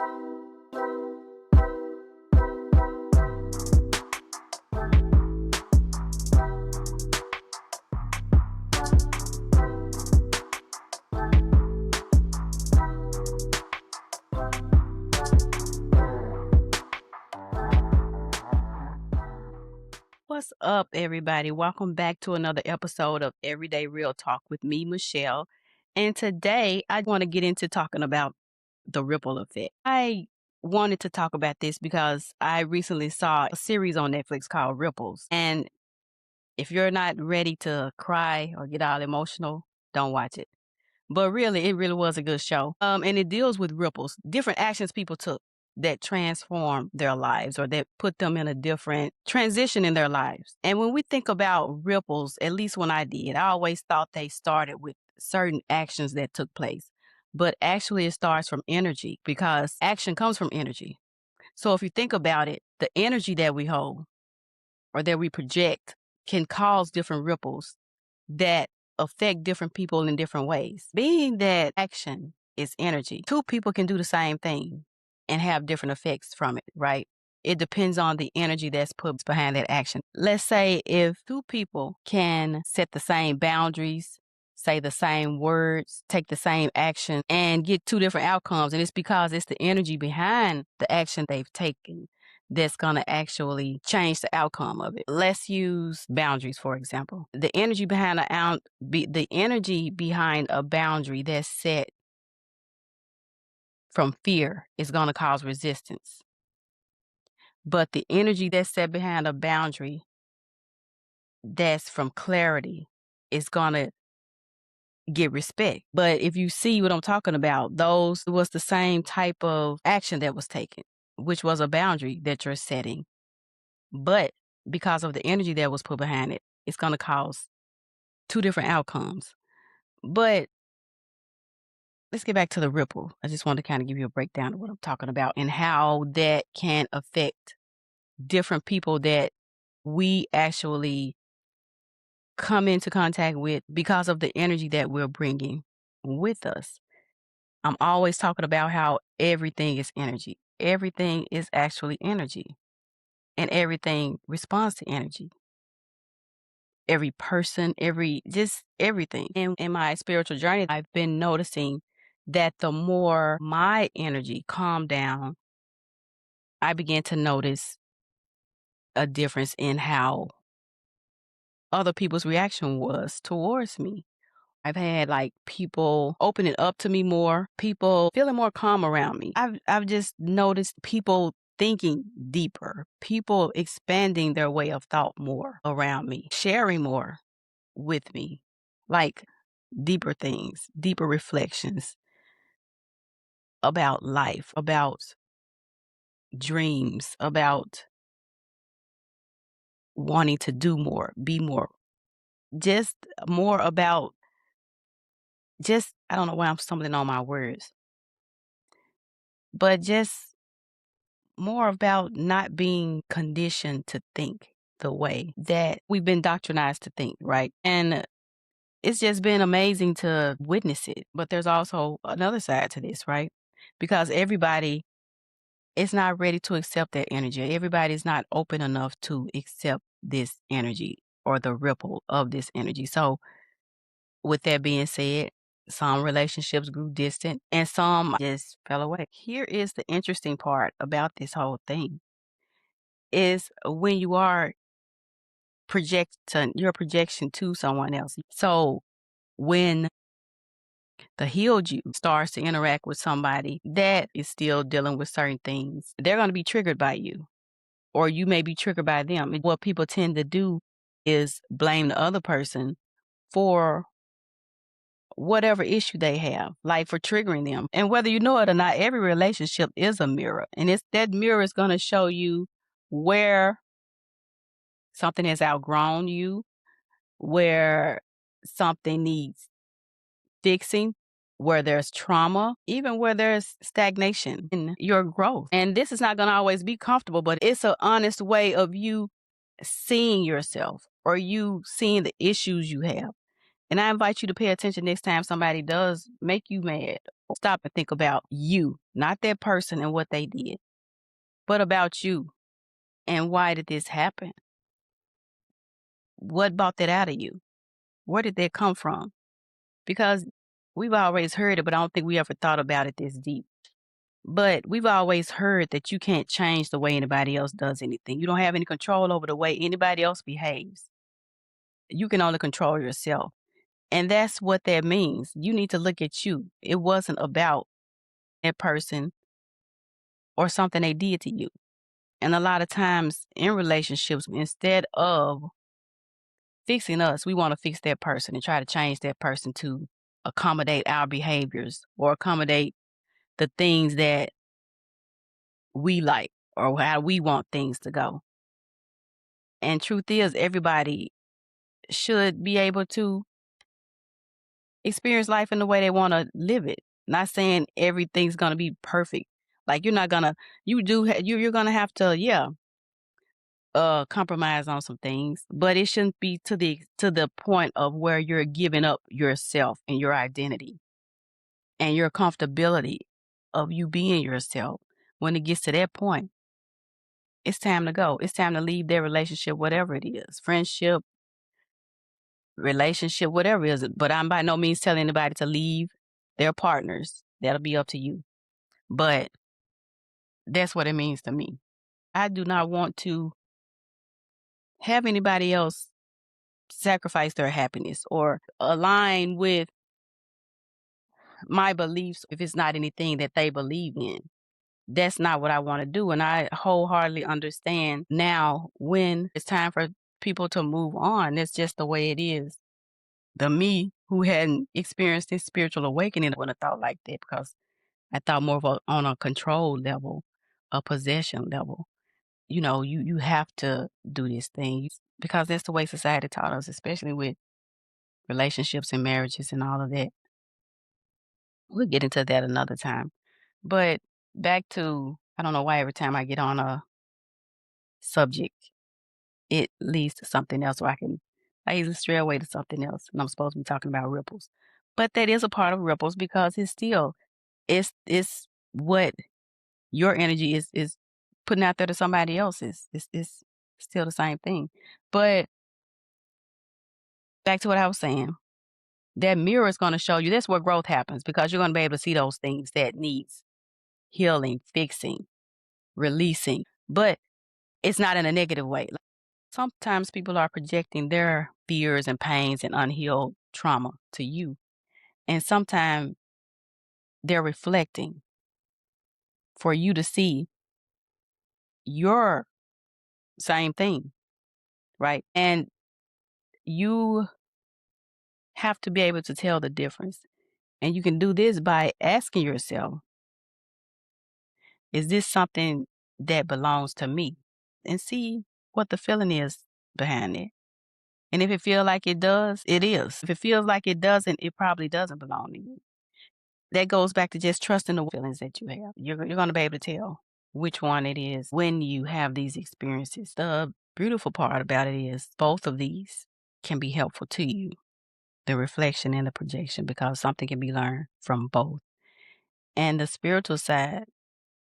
What's up, everybody? Welcome back to another episode of Everyday Real Talk with me, Michelle. And today I want to get into talking about the ripple effect. I wanted to talk about this because I recently saw a series on Netflix called Ripples. And if you're not ready to cry or get all emotional, don't watch it. But really, it really was a good show. And it deals with ripples, different actions people took that transformed their lives or that put them in a different transition in their lives. And when we think about ripples, at least when I did, I always thought they started with certain actions that took place. But actually, it starts from energy because action comes from energy. So if you think about it, the energy that we hold or that we project can cause different ripples that affect different people in different ways. Being that action is energy, two people can do the same thing and have different effects from it, right? It depends on the energy that's put behind that action. Let's say if two people can set the same boundaries, say the same words, take the same action, and get two different outcomes, and it's because it's the energy behind the action they've taken that's going to actually change the outcome of it. Let's use boundaries, for example. The energy behind a boundary that's set from fear is going to cause resistance. But the energy that's set behind a boundary that's from clarity is going to get respect. But if you see what I'm talking about, those was the same type of action that was taken, which was a boundary that you're setting. But because of the energy that was put behind it, it's going to cause two different outcomes. But let's get back to the ripple. I just want to kind of give you a breakdown of what I'm talking about and how that can affect different people that we actually come into contact with because of the energy that we're bringing with us. I'm always talking about how everything is energy. Everything is actually energy, and everything responds to energy. Every person, just everything. And in my spiritual journey, I've been noticing that the more my energy calmed down, I began to notice a difference in how other people's reaction was towards me. I've had like people opening up to me more, people feeling more calm around me. I've just noticed people thinking deeper, people expanding their way of thought more around me, sharing more with me, like deeper things, deeper reflections about life, about dreams, about wanting to do more, be more, just more about I don't know why I'm stumbling on my words, but just more about not being conditioned to think the way that we've been doctrinized to think, right? And it's just been amazing to witness it. But there's also another side to this, right? Because everybody is not ready to accept that energy. Everybody's not open enough to accept this energy or the ripple of this energy. So with that being said, some relationships grew distant and some just fell away. Here is the interesting part about this whole thing is when you are your projection to someone else. So when the healed you starts to interact with somebody that is still dealing with certain things, they're going to be triggered by you, or you may be triggered by them. And what people tend to do is blame the other person for whatever issue they have, like for triggering them. And whether you know it or not, every relationship is a mirror. And that mirror is going to show you where something has outgrown you, where something needs fixing, where there's trauma, even where there's stagnation in your growth. And this is not going to always be comfortable, but it's an honest way of you seeing yourself or you seeing the issues you have. And I invite you to pay attention next time somebody does make you mad. Stop and think about you, not that person and what they did, but about you and why did this happen? What brought that out of you? Where did that come from? Because we've always heard it, but I don't think we ever thought about it this deep. But we've always heard that you can't change the way anybody else does anything. You don't have any control over the way anybody else behaves. You can only control yourself. And that's what that means. You need to look at you. It wasn't about that person or something they did to you. And a lot of times in relationships, instead of fixing us, we want to fix that person and try to change that person to accommodate our behaviors or accommodate the things that we like or how we want things to go. And truth is, everybody should be able to experience life in the way they want to live it. Not saying everything's going to be perfect. Like you're not going to, you're going to have to, compromise on some things, but it shouldn't be to the point of where you're giving up yourself and your identity and your comfortability of you being yourself. When it gets to that point, it's time to go. It's time to leave their relationship, whatever it is, friendship, relationship, whatever it is. But I'm by no means telling anybody to leave their partners. That'll be up to you. But that's what it means to me. I do not want to have anybody else sacrifice their happiness or align with my beliefs if it's not anything that they believe in. That's not what I want to do. And I wholeheartedly understand now when it's time for people to move on. It's just the way it is. The me who hadn't experienced this spiritual awakening wouldn't have thought like that because I thought more of on a control level, a possession level. You have to do this thing because that's the way society taught us, especially with relationships and marriages and all of that. We'll get into that another time. But back to, I don't know why every time I get on a subject, it leads to something else, or I easily stray away to something else, and I'm supposed to be talking about ripples. But that is a part of ripples because it's what your energy is putting out there to somebody else's. It's still the same thing. But back to what I was saying, that mirror is going to show you that's where growth happens because you're going to be able to see those things that needs healing, fixing, releasing, but it's not in a negative way. Sometimes people are projecting their fears and pains and unhealed trauma to you. And sometimes they're reflecting for you to see your same thing, right? And you have to be able to tell the difference. And you can do this by asking yourself, is this something that belongs to me? And see what the feeling is behind it. And if it feels like it does, it is. If it feels like it doesn't, it probably doesn't belong to you. That goes back to just trusting the feelings that you have. You're going to be able to tell which one it is when you have these experiences. The beautiful part about it is both of these can be helpful to you, the reflection and the projection, because something can be learned from both. And the spiritual side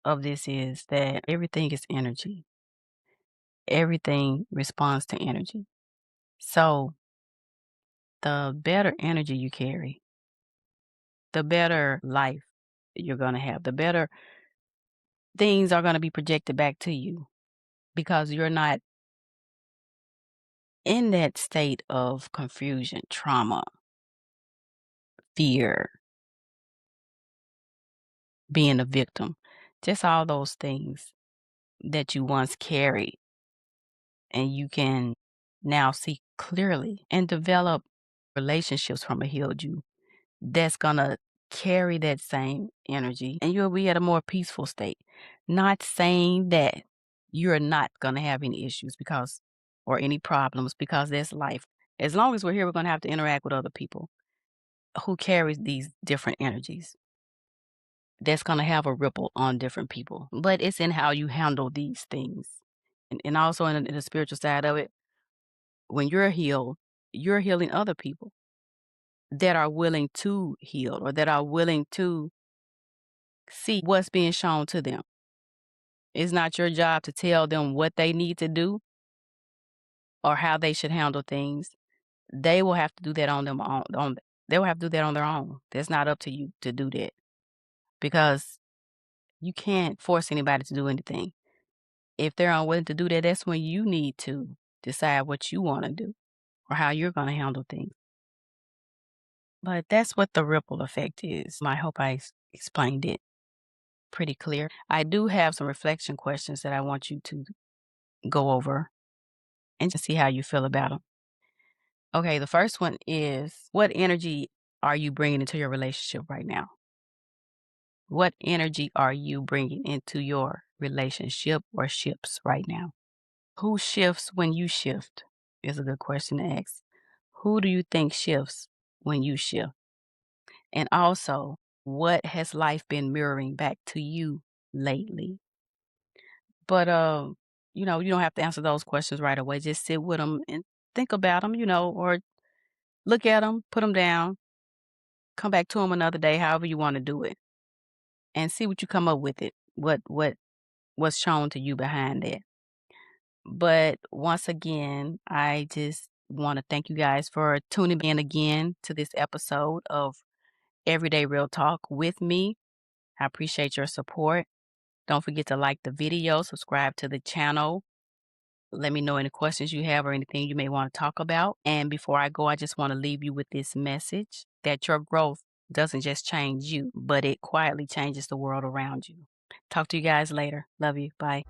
of this is that everything is energy. Everything responds to energy. So the better energy you carry, the better life you're going to have, the better things are going to be projected back to you because you're not in that state of confusion, trauma, fear, being a victim, just all those things that you once carried and you can now see clearly and develop relationships from a healed you that's going to carry that same energy and you'll be at a more peaceful state. Not saying that you're not going to have any issues or any problems because that's life. As long as we're here, we're going to have to interact with other people who carries these different energies. That's going to have a ripple on different people. But it's in how you handle these things. And also in the spiritual side of it, when you're healed, you're healing other people. that are willing to heal or that are willing to see what's being shown to them. It's not your job to tell them what they need to do or how they should handle things. They will have to do that they will have to do that on their own. That's not up to you to do that because you can't force anybody to do anything. If they're unwilling to do that, that's when you need to decide what you want to do or how you're going to handle things. But that's what the ripple effect is. I hope I explained it pretty clear. I do have some reflection questions that I want you to go over and just see how you feel about them. Okay, the first one is, what energy are you bringing into your relationship right now? What energy are you bringing into your relationship or ships right now? Who shifts when you shift is a good question to ask. Who do you think shifts when you shift? And also, what has life been mirroring back to you lately? But, you don't have to answer those questions right away. Just sit with them and think about them, or look at them, put them down, come back to them another day, however you want to do it, and see what you come up with it. What's shown to you behind that. But once again, I just want to thank you guys for tuning in again to this episode of Everyday Real Talk with me. I appreciate your support. Don't forget to like the video, subscribe to the channel. Let me know any questions you have or anything you may want to talk about. And before I go, I just want to leave you with this message that your growth doesn't just change you, but it quietly changes the world around you. Talk to you guys later. Love you. Bye.